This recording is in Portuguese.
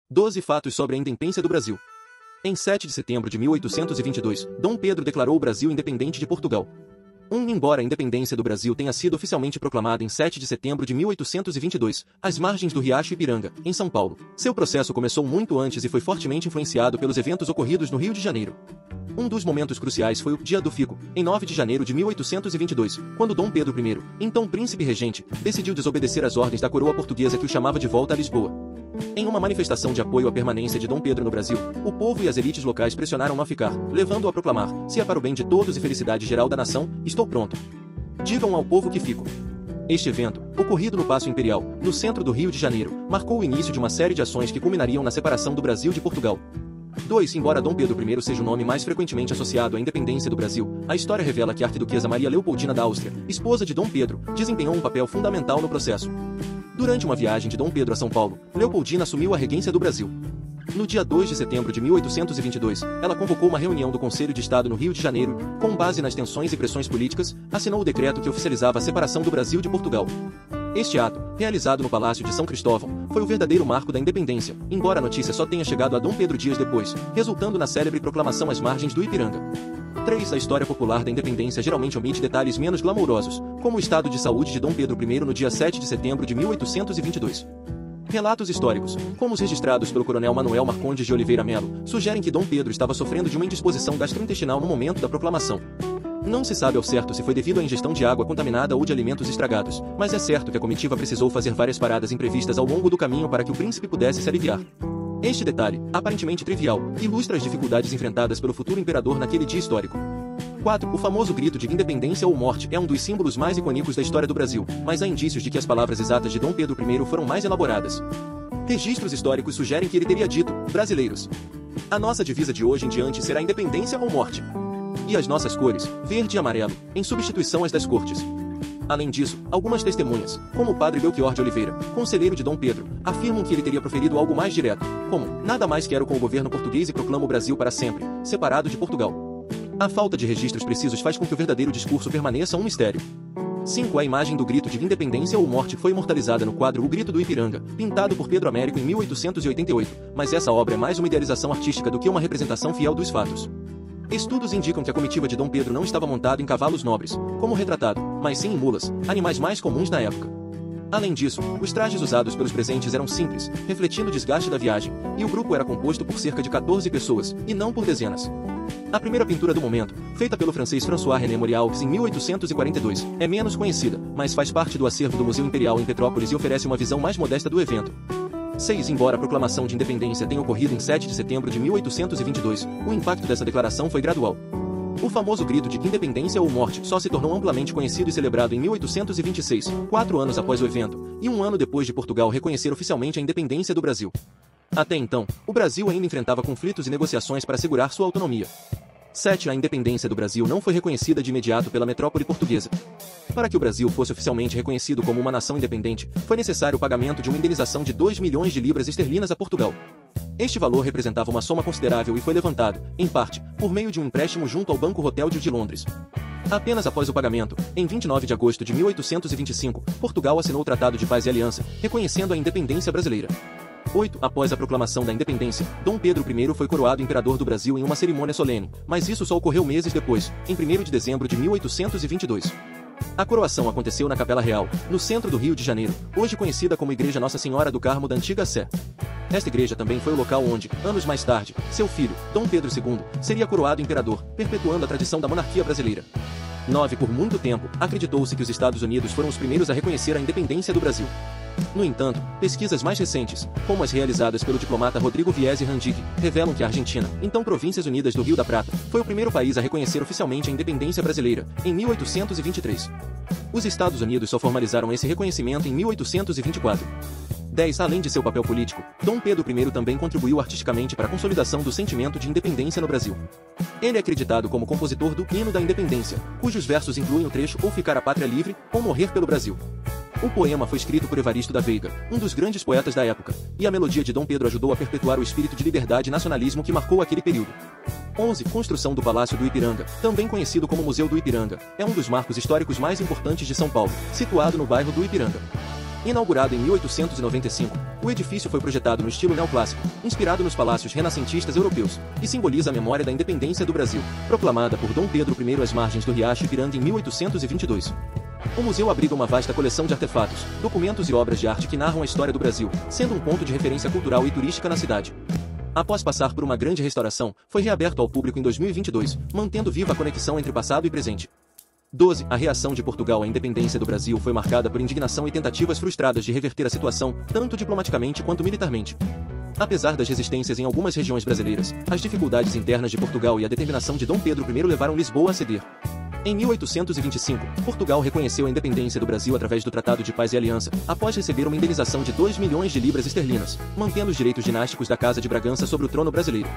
12 fatos sobre a independência do Brasil. Em 7 de setembro de 1822, Dom Pedro declarou o Brasil independente de Portugal. Embora a independência do Brasil tenha sido oficialmente proclamada em 7 de setembro de 1822, às margens do Riacho Ipiranga, em São Paulo, seu processo começou muito antes e foi fortemente influenciado pelos eventos ocorridos no Rio de Janeiro. Um dos momentos cruciais foi o Dia do Fico, em 9 de janeiro de 1822, quando Dom Pedro I, então príncipe regente, decidiu desobedecer às ordens da coroa portuguesa que o chamava de volta a Lisboa. Em uma manifestação de apoio à permanência de Dom Pedro no Brasil, o povo e as elites locais pressionaram-no a ficar, levando-o a proclamar: "Se é para o bem de todos e felicidade geral da nação, estou pronto. Digam ao povo que fico." Este evento, ocorrido no Paço Imperial, no centro do Rio de Janeiro, marcou o início de uma série de ações que culminariam na separação do Brasil de Portugal. 2. Embora Dom Pedro I seja o nome mais frequentemente associado à independência do Brasil, a história revela que a arquiduquesa Maria Leopoldina da Áustria, esposa de Dom Pedro, desempenhou um papel fundamental no processo. Durante uma viagem de Dom Pedro a São Paulo, Leopoldina assumiu a regência do Brasil. No dia 2 de setembro de 1822, ela convocou uma reunião do Conselho de Estado no Rio de Janeiro, com base nas tensões e pressões políticas, assinou o decreto que oficializava a separação do Brasil de Portugal. Este ato, realizado no Palácio de São Cristóvão, foi o verdadeiro marco da independência, embora a notícia só tenha chegado a Dom Pedro dias depois, resultando na célebre proclamação às margens do Ipiranga. 3. A história popular da independência geralmente omite detalhes menos glamourosos, como o estado de saúde de Dom Pedro I no dia 7 de setembro de 1822. Relatos históricos, como os registrados pelo coronel Manuel Marcondes de Oliveira Melo, sugerem que Dom Pedro estava sofrendo de uma indisposição gastrointestinal no momento da proclamação. Não se sabe ao certo se foi devido à ingestão de água contaminada ou de alimentos estragados, mas é certo que a comitiva precisou fazer várias paradas imprevistas ao longo do caminho para que o príncipe pudesse se aliviar. Este detalhe, aparentemente trivial, ilustra as dificuldades enfrentadas pelo futuro imperador naquele dia histórico. 4. O famoso grito de independência ou morte é um dos símbolos mais icônicos da história do Brasil, mas há indícios de que as palavras exatas de Dom Pedro I foram mais elaboradas. Registros históricos sugerem que ele teria dito: "Brasileiros, a nossa divisa de hoje em diante será independência ou morte. E as nossas cores, verde e amarelo, em substituição às das cortes." Além disso, algumas testemunhas, como o padre Belchior de Oliveira, conselheiro de Dom Pedro, afirmam que ele teria proferido algo mais direto, como: "Nada mais quero com o governo português e proclamo o Brasil para sempre, separado de Portugal." A falta de registros precisos faz com que o verdadeiro discurso permaneça um mistério. 5. A imagem do grito de independência ou morte foi imortalizada no quadro O Grito do Ipiranga, pintado por Pedro Américo em 1888, mas essa obra é mais uma idealização artística do que uma representação fiel dos fatos. Estudos indicam que a comitiva de Dom Pedro não estava montada em cavalos nobres, como retratado, mas sim em mulas, animais mais comuns na época. Além disso, os trajes usados pelos presentes eram simples, refletindo o desgaste da viagem, e o grupo era composto por cerca de 14 pessoas, e não por dezenas. A primeira pintura do momento, feita pelo francês François René Moriaux em 1842, é menos conhecida, mas faz parte do acervo do Museu Imperial em Petrópolis e oferece uma visão mais modesta do evento. 6. Embora a proclamação de independência tenha ocorrido em 7 de setembro de 1822, o impacto dessa declaração foi gradual. O famoso grito de independência ou morte só se tornou amplamente conhecido e celebrado em 1826, 4 anos após o evento, e um ano depois de Portugal reconhecer oficialmente a independência do Brasil. Até então, o Brasil ainda enfrentava conflitos e negociações para assegurar sua autonomia. 7. A independência do Brasil não foi reconhecida de imediato pela metrópole portuguesa. Para que o Brasil fosse oficialmente reconhecido como uma nação independente, foi necessário o pagamento de uma indenização de 2 milhões de libras esterlinas a Portugal. Este valor representava uma soma considerável e foi levantado, em parte, por meio de um empréstimo junto ao Banco Rothschild de Londres. Apenas após o pagamento, em 29 de agosto de 1825, Portugal assinou o Tratado de Paz e Aliança, reconhecendo a independência brasileira. 8. Após a proclamação da independência, Dom Pedro I foi coroado imperador do Brasil em uma cerimônia solene, mas isso só ocorreu meses depois, em 1º de dezembro de 1822. A coroação aconteceu na Capela Real, no centro do Rio de Janeiro, hoje conhecida como Igreja Nossa Senhora do Carmo da Antiga Sé. Esta igreja também foi o local onde, anos mais tarde, seu filho, Dom Pedro II, seria coroado imperador, perpetuando a tradição da monarquia brasileira. 9. Por muito tempo, acreditou-se que os Estados Unidos foram os primeiros a reconhecer a independência do Brasil. No entanto, pesquisas mais recentes, como as realizadas pelo diplomata Rodrigo Viesi Randic, revelam que a Argentina, então Províncias Unidas do Rio da Prata, foi o primeiro país a reconhecer oficialmente a independência brasileira, em 1823. Os Estados Unidos só formalizaram esse reconhecimento em 1824. 10. Além de seu papel político, Dom Pedro I também contribuiu artisticamente para a consolidação do sentimento de independência no Brasil. Ele é acreditado como compositor do Hino da Independência, cujos versos incluem o trecho "Ou ficar a pátria livre, ou morrer pelo Brasil". O poema foi escrito por Evaristo da Veiga, um dos grandes poetas da época, e a melodia de Dom Pedro ajudou a perpetuar o espírito de liberdade e nacionalismo que marcou aquele período. 11. Construção do Palácio do Ipiranga, também conhecido como Museu do Ipiranga, é um dos marcos históricos mais importantes de São Paulo, situado no bairro do Ipiranga. Inaugurado em 1895, o edifício foi projetado no estilo neoclássico, inspirado nos palácios renascentistas europeus, e simboliza a memória da independência do Brasil, proclamada por Dom Pedro I às margens do Riacho Ipiranga em 1822. O museu abriga uma vasta coleção de artefatos, documentos e obras de arte que narram a história do Brasil, sendo um ponto de referência cultural e turística na cidade. Após passar por uma grande restauração, foi reaberto ao público em 2022, mantendo viva a conexão entre passado e presente. 12. A reação de Portugal à independência do Brasil foi marcada por indignação e tentativas frustradas de reverter a situação, tanto diplomaticamente quanto militarmente. Apesar das resistências em algumas regiões brasileiras, as dificuldades internas de Portugal e a determinação de Dom Pedro I levaram Lisboa a ceder. Em 1825, Portugal reconheceu a independência do Brasil através do Tratado de Paz e Aliança, após receber uma indenização de 2 milhões de libras esterlinas, mantendo os direitos dinásticos da Casa de Bragança sobre o trono brasileiro.